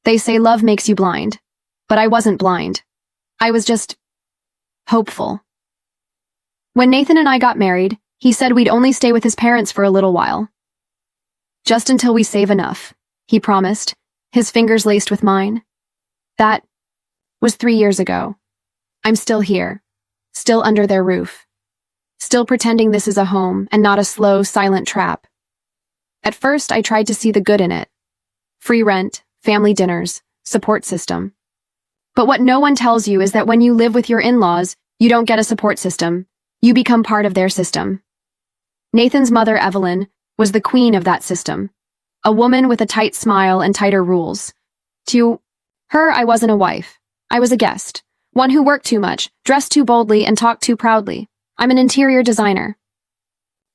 They say love makes you blind. But I wasn't blind. I was just hopeful. When Nathan and I got married, he said we'd only stay with his parents for a little while. Just until we save enough, he promised, his fingers laced with mine. That was 3 years ago. I'm still here, still under their roof, still pretending this is a home and not a slow, silent trap. At first, I tried to see the good in it. Free rent, family dinners, support system. But what no one tells you is that when you live with your in-laws, you don't get a support system. You become part of their system. Nathan's mother, Evelyn, was the queen of that system. A woman with a tight smile and tighter rules. To her, I wasn't a wife. I was a guest. One who worked too much, dressed too boldly, and talked too proudly. I'm an interior designer.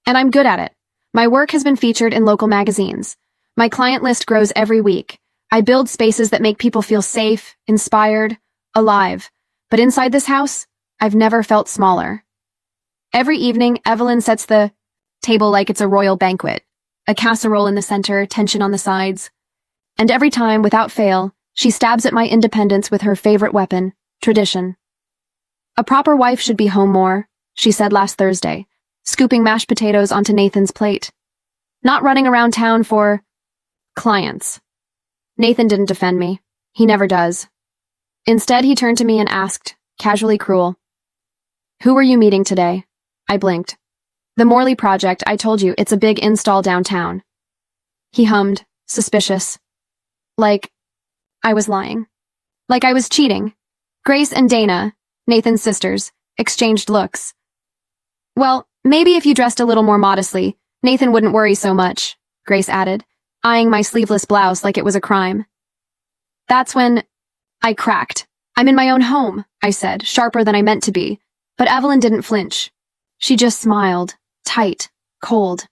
And I'm good at it. My work has been featured in local magazines. My client list grows every week. I build spaces that make people feel safe, inspired, alive. But inside this house, I've never felt smaller. Every evening, Evelyn sets the table like it's a royal banquet. A casserole in the center, tension on the sides. And every time, without fail, she stabs at my independence with her favorite weapon, tradition. A proper wife should be home more, she said last Thursday, scooping mashed potatoes onto Nathan's plate. Not running around town for clients. Nathan didn't defend me. He never does. Instead, he turned to me and asked, casually cruel, "Who were you meeting today?" I blinked. "The Morley Project, I told you, it's a big install downtown." He hummed, suspicious. Like I was lying. Like I was cheating. Grace and Dana, Nathan's sisters, exchanged looks. "Well, maybe if you dressed a little more modestly, Nathan wouldn't worry so much," Grace added, eyeing my sleeveless blouse like it was a crime. That's when I cracked. "I'm in my own home," I said, sharper than I meant to be, but Evelyn didn't flinch. She just smiled, tight, cold.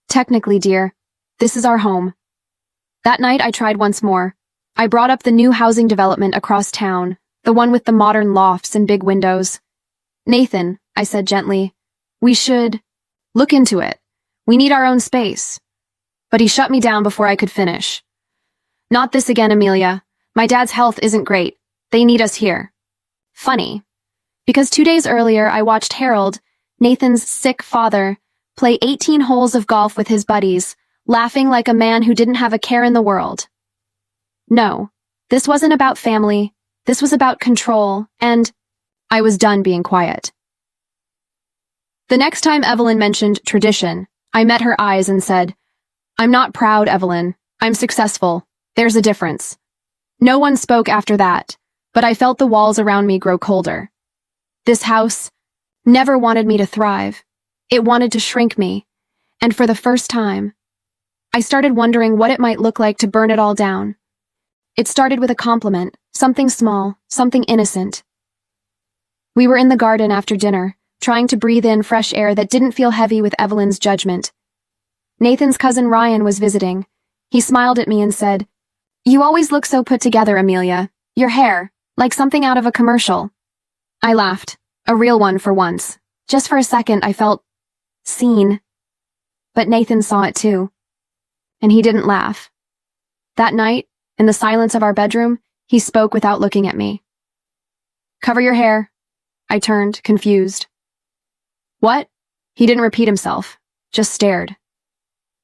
"Technically, dear, this is our home." That night I tried once more. I brought up the new housing development across town, the one with the modern lofts and big windows. "Nathan," I said gently, "we should look into it. We need our own space." But he shut me down before I could finish. "Not this again, Amelia. My dad's health isn't great. They need us here." Funny, because 2 days earlier I watched Harold, Nathan's sick father, play 18 holes of golf with his buddies, laughing like a man who didn't have a care in the world. No, this wasn't about family. This was about control, and I was done being quiet. The next time Evelyn mentioned tradition, I met her eyes and said, "I'm not proud, Evelyn. I'm successful. There's a difference." No one spoke after that, but I felt the walls around me grow colder. This house never wanted me to thrive. It wanted to shrink me, and for the first time, I started wondering what it might look like to burn it all down. It started with a compliment, something small, something innocent. We were in the garden after dinner, trying to breathe in fresh air that didn't feel heavy with Evelyn's judgment. Nathan's cousin Ryan was visiting. He smiled at me and said, "You always look so put together, Amelia. Your hair, like something out of a commercial." I laughed, a real one for once. Just for a second, I felt seen. But Nathan saw it too. And he didn't laugh. That night, in the silence of our bedroom, he spoke without looking at me. "Cover your hair." I turned, confused. "What?" He didn't repeat himself, just stared.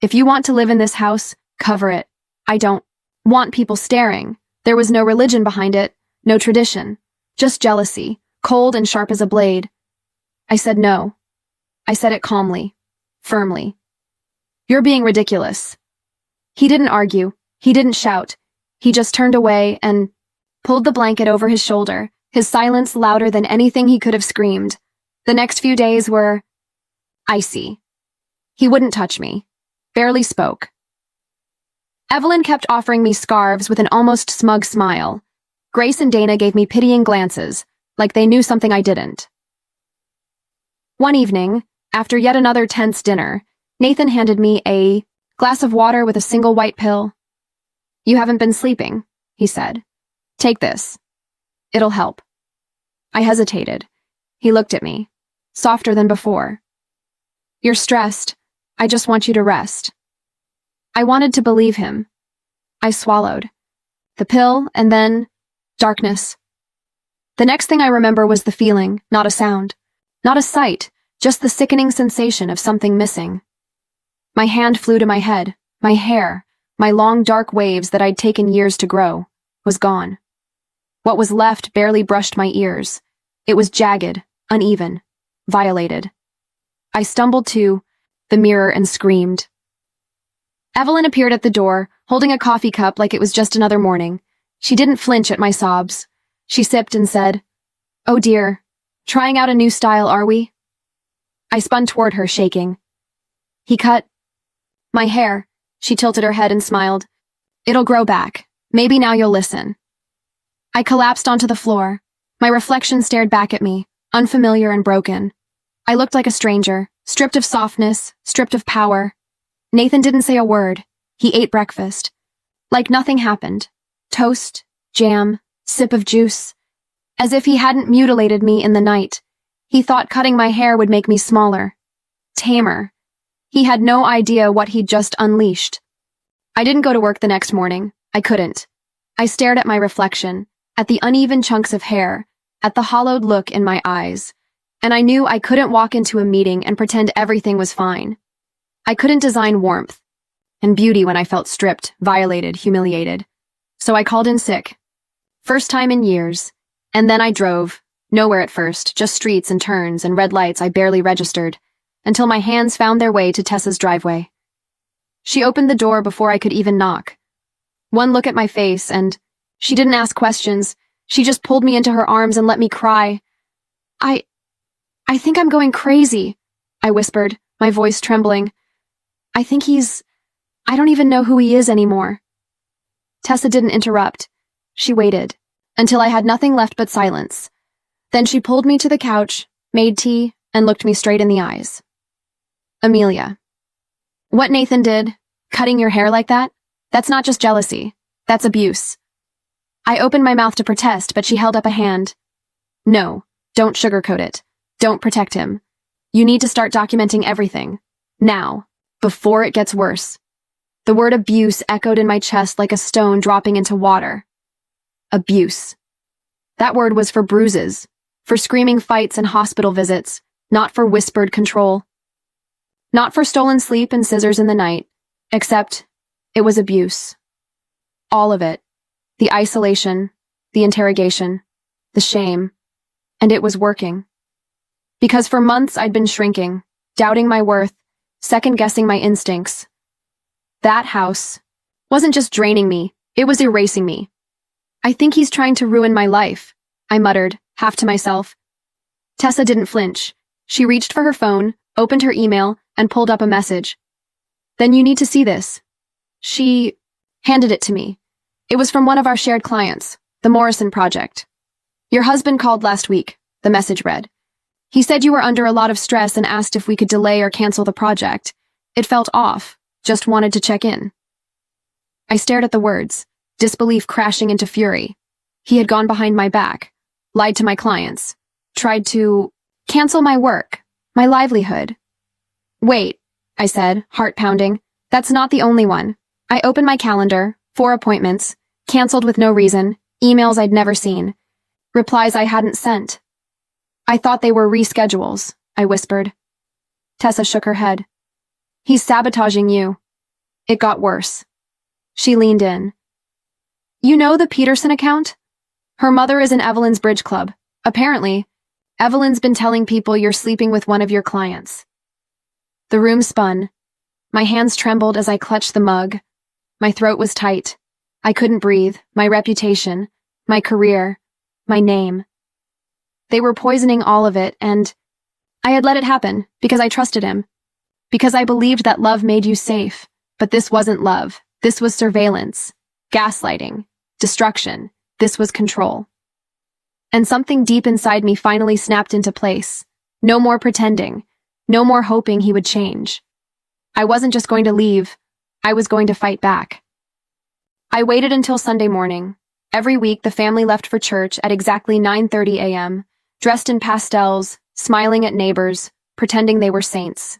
"If you want to live in this house, cover it. I don't want people staring." There was no religion behind it, no tradition, just jealousy, cold and sharp as a blade. I said no. I said it calmly, firmly. "You're being ridiculous." He didn't argue. He didn't shout. He just turned away and pulled the blanket over his shoulder, his silence louder than anything he could have screamed. The next few days were icy. He wouldn't touch me, barely spoke. Evelyn kept offering me scarves with an almost smug smile. Grace and Dana gave me pitying glances, like they knew something I didn't. One evening, after yet another tense dinner, Nathan handed me a glass of water with a single white pill. "You haven't been sleeping," he said. "Take this. It'll help." I hesitated. He looked at me, softer than before. "You're stressed. I just want you to rest." I wanted to believe him. I swallowed. the pill, and then darkness. The next thing I remember was the feeling, not a sound, not a sight, just the sickening sensation of something missing. My hand flew to my head, my hair, my long dark waves that I'd taken years to grow, was gone. What was left barely brushed my ears. It was jagged, uneven, violated. I stumbled to the mirror and screamed. Evelyn appeared at the door, holding a coffee cup like it was just another morning. She didn't flinch at my sobs. She sipped and said, "Oh dear, trying out a new style, are we?" I spun toward her, shaking. "He cut my hair." She tilted her head and smiled. "It'll grow back. Maybe now you'll listen." I collapsed onto the floor. My reflection stared back at me, unfamiliar and broken. I looked like a stranger, stripped of softness, stripped of power. Nathan didn't say a word. He ate breakfast. Like nothing happened. Toast, jam, sip of juice. As if he hadn't mutilated me in the night. He thought cutting my hair would make me smaller. Tamer. He had no idea what he'd just unleashed. I didn't go to work the next morning. I couldn't. I stared at my reflection, at the uneven chunks of hair, at the hollowed look in my eyes, and I knew I couldn't walk into a meeting and pretend everything was fine. I couldn't design warmth and beauty when I felt stripped, violated, humiliated. So I called in sick. First time in years. And then I drove. Nowhere at first, just streets and turns and red lights I barely registered, until my hands found their way to Tessa's driveway. She opened the door before I could even knock. One look at my face, and she didn't ask questions. She just pulled me into her arms and let me cry. I think I'm going crazy, I whispered, my voice trembling. I think I don't even know who he is anymore. Tessa didn't interrupt. She waited, until I had nothing left but silence. Then she pulled me to the couch, made tea, and looked me straight in the eyes. "Amelia, what Nathan did, cutting your hair like that, that's not just jealousy. That's abuse." I opened my mouth to protest, but she held up a hand. "No, don't sugarcoat it. Don't protect him. You need to start documenting everything. Now, before it gets worse." The word abuse echoed in my chest like a stone dropping into water. Abuse. That word was for bruises, for screaming fights and hospital visits, not for whispered control. Not for stolen sleep and scissors in the night, except it was abuse. All of it. The isolation, the interrogation, the shame. And it was working. Because for months I'd been shrinking, doubting my worth, second-guessing my instincts. That house wasn't just draining me, it was erasing me. "I think he's trying to ruin my life," I muttered, half to myself. Tessa didn't flinch. She reached for her phone, opened her email, and pulled up a message. "Then you need to see this." She handed it to me. It was from one of our shared clients, the Morrison Project. "Your husband called last week," the message read. "He said you were under a lot of stress and asked if we could delay or cancel the project. It felt off, just wanted to check in." I stared at the words, disbelief crashing into fury. He had gone behind my back, lied to my clients, tried to cancel my work, my livelihood. "Wait," I said, heart pounding. "That's not the only one." I opened my calendar, 4 appointments, canceled with no reason, emails I'd never seen, replies I hadn't sent. "I thought they were reschedules," I whispered. Tessa shook her head. "He's sabotaging you." It got worse. She leaned in. "You know the Peterson account? Her mother is in Evelyn's bridge club. Apparently, Evelyn's been telling people you're sleeping with one of your clients." The room spun. My hands trembled as I clutched the mug. My throat was tight. I couldn't breathe. My reputation, my career, my name. They were poisoning all of it, and I had let it happen because I trusted him. Because I believed that love made you safe. But this wasn't love. This was surveillance, gaslighting, destruction. This was control. And something deep inside me finally snapped into place. No more pretending. No more hoping he would change. I wasn't just going to leave. I was going to fight back. I waited until Sunday morning. Every week, the family left for church at exactly 9:30 a.m., dressed in pastels, smiling at neighbors, pretending they were saints.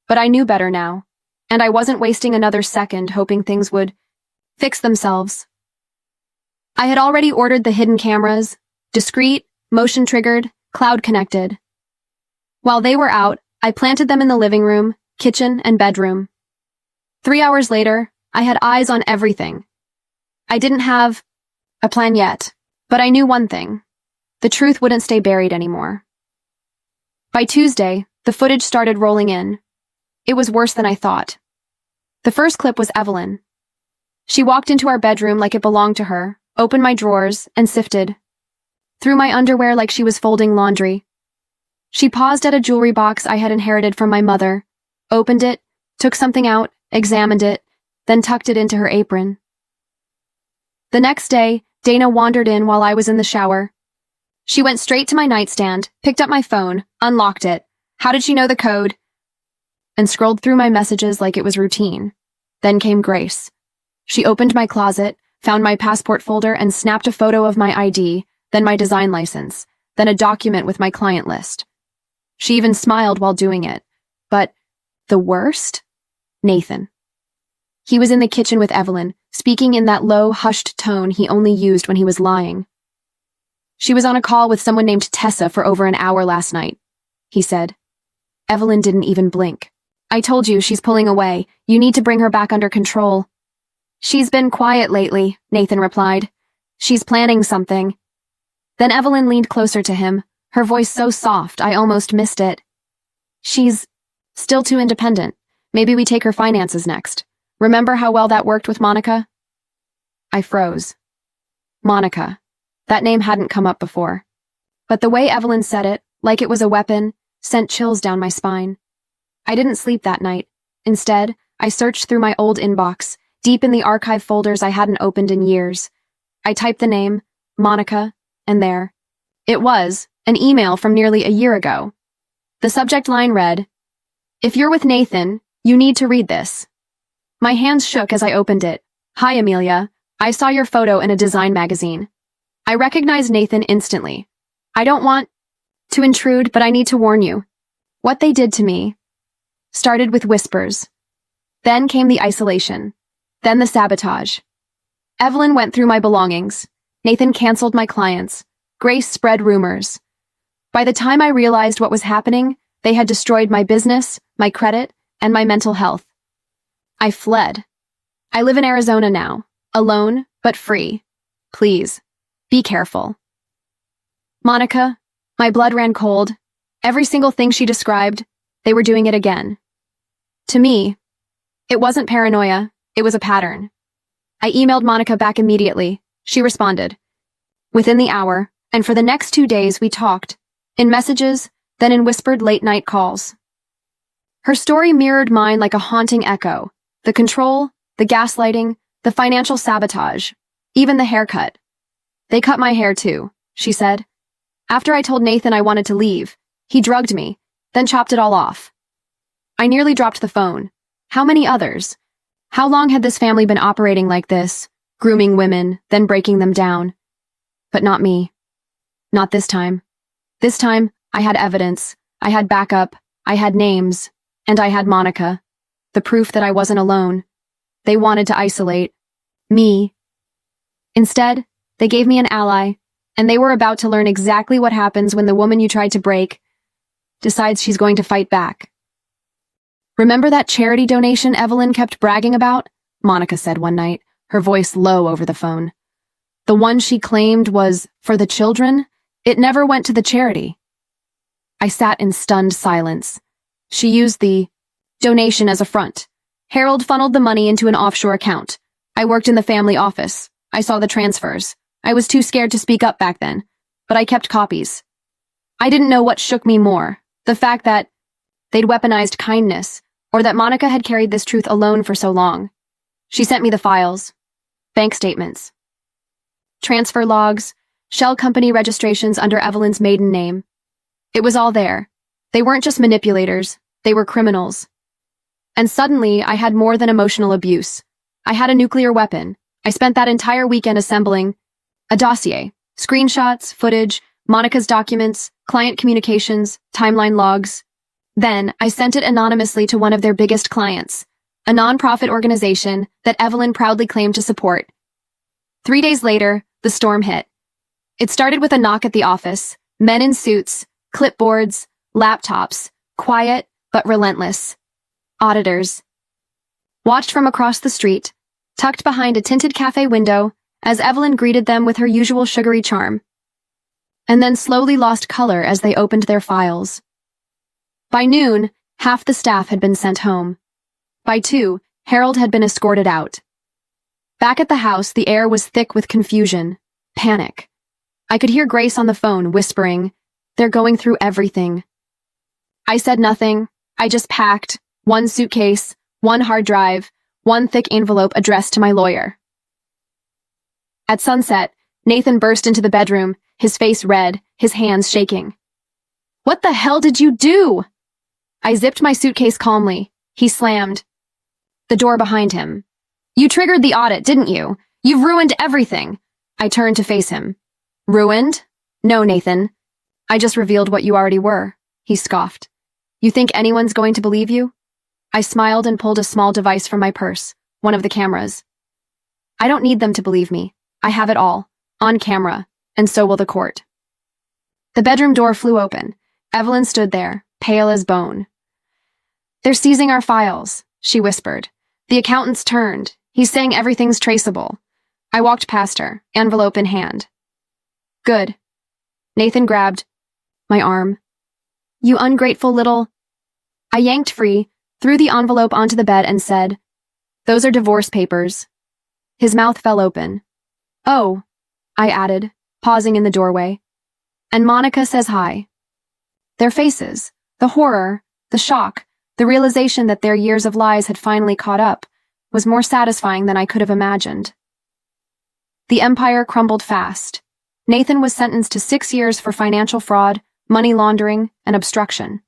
But I knew better now, and I wasn't wasting another second hoping things would fix themselves. I had already ordered the hidden cameras, discreet, motion-triggered, cloud-connected. While they were out, I planted them in the living room, kitchen, and bedroom. 3 hours later, I had eyes on everything. I didn't have a plan yet, but I knew one thing. The truth wouldn't stay buried anymore. By Tuesday, the footage started rolling in. It was worse than I thought. The first clip was Evelyn. She walked into our bedroom like it belonged to her, opened my drawers, and sifted through my underwear like she was folding laundry. She paused at a jewelry box I had inherited from my mother, opened it, took something out, examined it, then tucked it into her apron. The next day, Dana wandered in while I was in the shower. She went straight to my nightstand, picked up my phone, unlocked it. How did she know the code? And scrolled through my messages like it was routine. Then came Grace. She opened my closet, found my passport folder, and snapped a photo of my ID, then my design license, then a document with my client list. She even smiled while doing it. But the worst? Nathan. He was in the kitchen with Evelyn, speaking in that low, hushed tone he only used when he was lying. She was on a call with someone named Tessa for over an hour last night, he said. Evelyn didn't even blink. I told you she's pulling away. You need to bring her back under control. She's been quiet lately, Nathan replied. She's planning something. Then Evelyn leaned closer to him, her voice so soft I almost missed it. She's still too independent. Maybe we take her finances next. Remember how well that worked with Monica? I froze. Monica. That name hadn't come up before. But the way Evelyn said it, like it was a weapon, sent chills down my spine. I didn't sleep that night. Instead, I searched through my old inbox, deep in the archive folders I hadn't opened in years. I typed the name, Monica, and there. It was an email from nearly a year ago. The subject line read, "If you're with Nathan, you need to read this." My hands shook as I opened it. Hi, Amelia. I saw your photo in a design magazine. I recognized Nathan instantly. I don't want to intrude, but I need to warn you. What they did to me started with whispers. Then came the isolation. Then the sabotage. Evelyn went through my belongings. Nathan canceled my clients. Grace spread rumors. By the time I realized what was happening, they had destroyed my business, my credit, and my mental health. I fled. I live in Arizona now, alone, but free. Please, be careful. Monica, my blood ran cold. Every single thing she described, they were doing it again. To me, it wasn't paranoia, it was a pattern. I emailed Monica back immediately. She responded. Within the hour, and for the next 2 days we talked, in messages, then in whispered late-night calls. Her story mirrored mine like a haunting echo. The control, the gaslighting, the financial sabotage, even the haircut. They cut my hair too, she said. After I told Nathan I wanted to leave, he drugged me, then chopped it all off. I nearly dropped the phone. How many others? How long had this family been operating like this, grooming women, then breaking them down? But not me. Not this time. This time, I had evidence, I had backup, I had names, and I had Monica. The proof that I wasn't alone. They wanted to isolate me. Instead, they gave me an ally, and they were about to learn exactly what happens when the woman you tried to break decides she's going to fight back. Remember that charity donation Evelyn kept bragging about? Monica said one night, her voice low over the phone. The one she claimed was for the children? It never went to the charity. I sat in stunned silence. She used the donation as a front. Harold funneled the money into an offshore account. I worked in the family office. I saw the transfers. I was too scared to speak up back then, but I kept copies. I didn't know what shook me more, the fact that they'd weaponized kindness, or that Monica had carried this truth alone for so long. She sent me the files, bank statements, transfer logs, shell company registrations under Evelyn's maiden name. It was all there. They weren't just manipulators, they were criminals. And suddenly, I had more than emotional abuse. I had a nuclear weapon. I spent that entire weekend assembling a dossier, screenshots, footage, Monica's documents, client communications, timeline logs. Then, I sent it anonymously to one of their biggest clients, a nonprofit organization that Evelyn proudly claimed to support. 3 days later, the storm hit. It started with a knock at the office, men in suits, clipboards, laptops, quiet but relentless. Auditors. Watched from across the street, tucked behind a tinted cafe window, as Evelyn greeted them with her usual sugary charm, and then slowly lost color as they opened their files. By noon, half the staff had been sent home. By 2, Harold had been escorted out. Back at the house, the air was thick with confusion, panic. I could hear Grace on the phone whispering, "They're going through everything." I said nothing. I just packed 1 suitcase, 1 hard drive, 1 thick envelope addressed to my lawyer. At sunset, Nathan burst into the bedroom, his face red, his hands shaking. "What the hell did you do?" I zipped my suitcase calmly. He slammed the door behind him. "You triggered the audit, didn't you? You've ruined everything." I turned to face him. "Ruined? No, Nathan. I just revealed what you already were," he scoffed. "You think anyone's going to believe you?" I smiled and pulled a small device from my purse, one of the cameras. "I don't need them to believe me. I have it all, on camera, and so will the court." The bedroom door flew open. Evelyn stood there, pale as bone. "They're seizing our files," she whispered. "The accountant's turned. He's saying everything's traceable." I walked past her, envelope in hand. "Good." Nathan grabbed my arm. "You ungrateful little—" I yanked free, threw the envelope onto the bed and said, "Those are divorce papers." His mouth fell open. "Oh," I added, pausing in the doorway. "And Monica says hi." Their faces, the horror, the shock, the realization that their years of lies had finally caught up, was more satisfying than I could have imagined. The empire crumbled fast. Nathan was sentenced to 6 years for financial fraud, money laundering, and obstruction.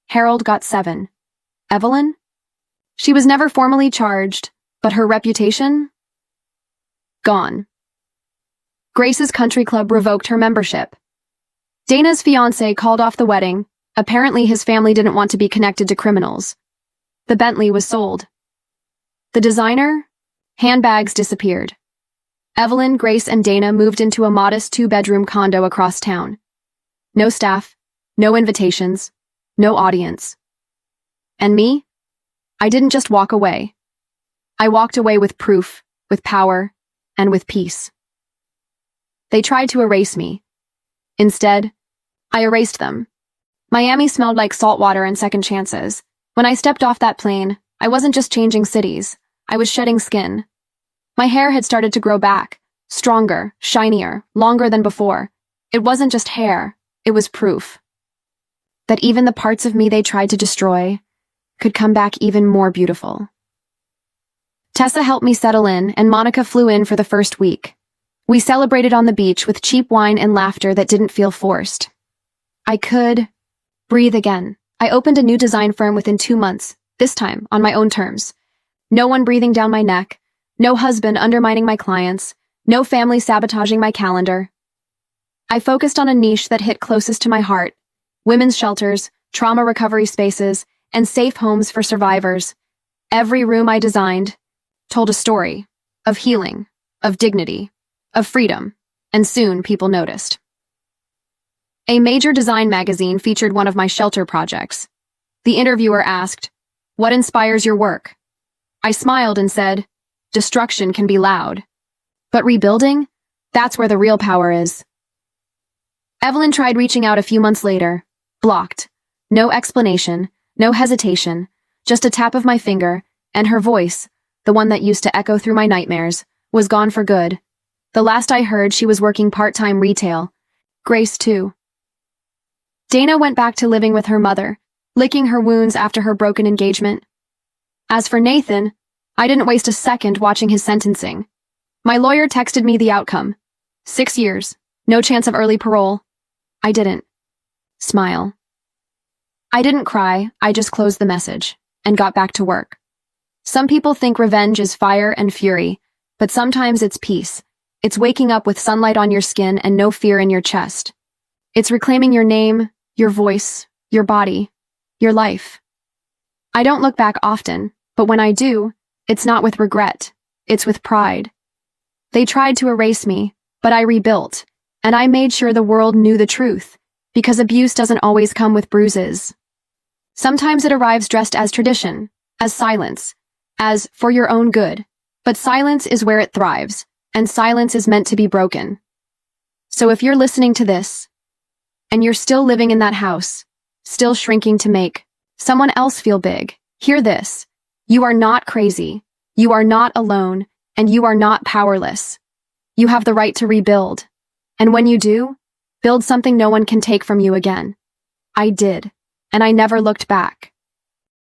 Harold got 7. Evelyn? She was never formally charged, but her reputation? Gone. Grace's country club revoked her membership. Dana's fiancé called off the wedding. Apparently his family didn't want to be connected to criminals. The Bentley was sold. The designer? Handbags disappeared. Evelyn, Grace, and Dana moved into a modest 2-bedroom condo across town. No staff, no invitations, no audience. And me? I didn't just walk away. I walked away with proof, with power, and with peace. They tried to erase me. Instead, I erased them. Miami smelled like salt water and second chances. When I stepped off that plane, I wasn't just changing cities. I was shedding skin. My hair had started to grow back, stronger, shinier, longer than before. It wasn't just hair, it was proof that even the parts of me they tried to destroy could come back even more beautiful. Tessa helped me settle in, and Monica flew in for the first week. We celebrated on the beach with cheap wine and laughter that didn't feel forced. I could breathe again. I opened a new design firm within 2 months, this time on my own terms. No one breathing down my neck, no husband undermining my clients, no family sabotaging my calendar. I focused on a niche that hit closest to my heart: women's shelters, trauma recovery spaces, and safe homes for survivors. Every room I designed told a story of healing, of dignity, of freedom, and soon people noticed. A major design magazine featured one of my shelter projects. The interviewer asked, "What inspires your work?" I smiled and said, "Destruction can be loud. But rebuilding? That's where the real power is." Evelyn tried reaching out a few months later. Blocked. No explanation, no hesitation, just a tap of my finger, and her voice, the one that used to echo through my nightmares, was gone for good. The last I heard, she was working part-time retail. Grace, too. Dana went back to living with her mother, licking her wounds after her broken engagement. As for Nathan, I didn't waste a second watching his sentencing. My lawyer texted me the outcome. 6 years, no chance of early parole. I didn't smile. I didn't cry, I just closed the message and got back to work. Some people think revenge is fire and fury, but sometimes it's peace. It's waking up with sunlight on your skin and no fear in your chest. It's reclaiming your name, your voice, your body, your life. I don't look back often, but when I do, it's not with regret, it's with pride. They tried to erase me, But I rebuilt, and I made sure the world knew the truth, because abuse doesn't always come with bruises. Sometimes it arrives dressed as tradition, as silence, as for your own good. But silence is where it thrives, and silence is meant to be broken. So if you're listening to this, and you're still living in that house, still shrinking to make someone else feel big, hear this. You are not crazy, you are not alone, and you are not powerless. You have the right to rebuild. And when you do, build something no one can take from you again. I did, and I never looked back.